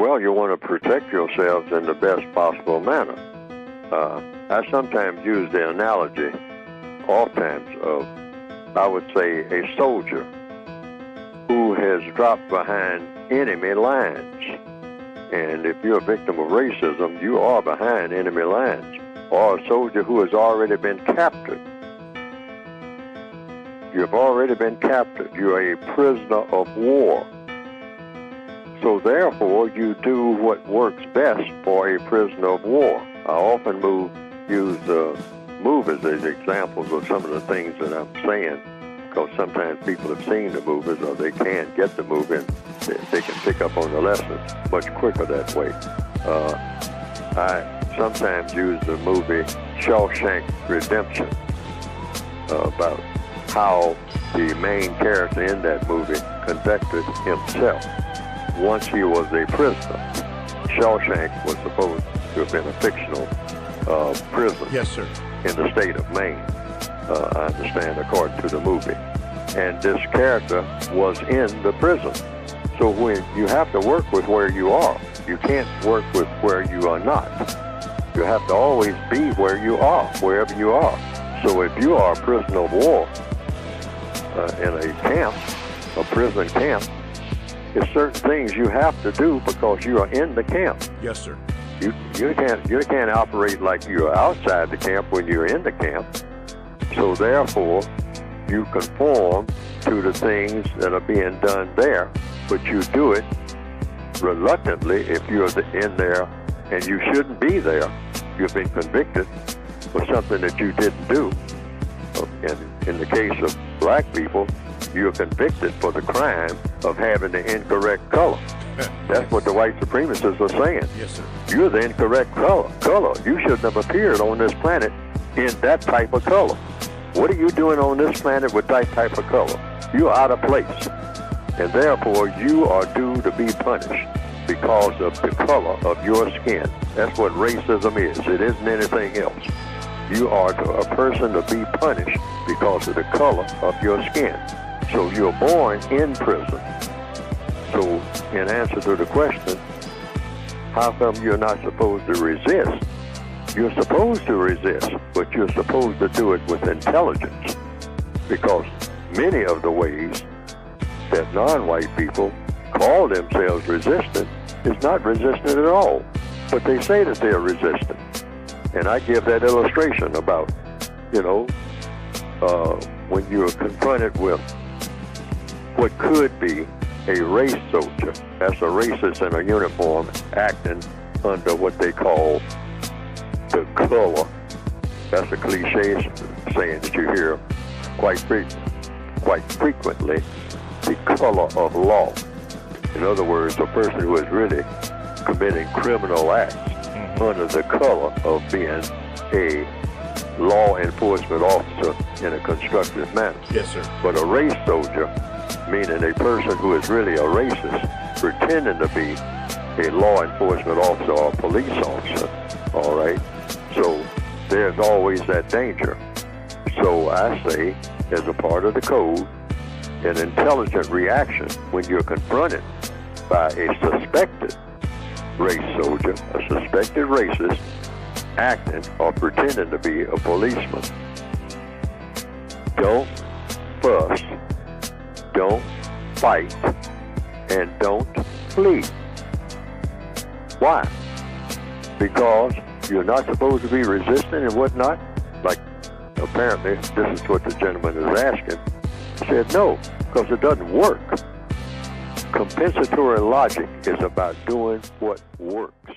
Well, you want to protect yourselves in the best possible manner. I sometimes use the analogy, oftentimes, of, I would say, a soldier who has dropped behind enemy lines. And if you're a victim of racism, you are behind enemy lines. Or a soldier who has already been captured. You've already been captured. You're a prisoner of war. So therefore, you do what works best for a prisoner of war. I often use movies as examples of some of the things that I'm saying, because sometimes people have seen the movies or they can't get the movie, and they can pick up on the lessons much quicker that way. I sometimes use the movie Shawshank Redemption about how the main character in that movie conducted himself once he was a prisoner. Shawshank was supposed to have been a fictional prison. Yes, sir. In the state of Maine, I understand, according to the movie. And this character was in the prison. So when you have to work with where you are, you can't work with where you are not. You have to always be where you are, wherever you are. So if you are a prisoner of war in a camp, a prison camp, there's certain things you have to do because you are in the camp. Yes, sir. You can't operate like you're outside the camp when you're in the camp. So therefore, you conform to the things that are being done there, but you do it reluctantly if you're in there and you shouldn't be there. You've been convicted for something that you didn't do. And in the case of black people, you're convicted for the crime of having the incorrect color. That's what the white supremacists are saying. Yes, sir. You're the incorrect color. You shouldn't have appeared on this planet in that type of color. What are you doing on this planet with that type of color? You're out of place. And therefore, you are due to be punished because of the color of your skin. That's what racism is. It isn't anything else. You are a person to be punished because of the color of your skin. So you're born in prison. So in answer to the question, how come you're not supposed to resist? You're supposed to resist, but you're supposed to do it with intelligence. Because many of the ways that non-white people call themselves resistant is not resistant at all. But they say that they're resistant. And I give that illustration about, when you're confronted with what could be a race soldier. That's a racist in a uniform acting under what they call the color. That's a cliche saying that you hear quite frequently, the color of law. In other words, a person who is really committing criminal acts under the color of being a law enforcement officer in a constructive manner. Yes, sir. But a race soldier, meaning a person who is really a racist, pretending to be a law enforcement officer or a police officer, all right? So there's always that danger. So I say, as a part of the code, an intelligent reaction when you're confronted by a suspected race soldier, a suspected racist, acting or pretending to be a policeman. Don't fuss, don't fight, and don't flee. Why? Because you're not supposed to be resistant and whatnot. Like, apparently, this is what the gentleman is asking. He said, no, because it doesn't work. Compensatory logic is about doing what works.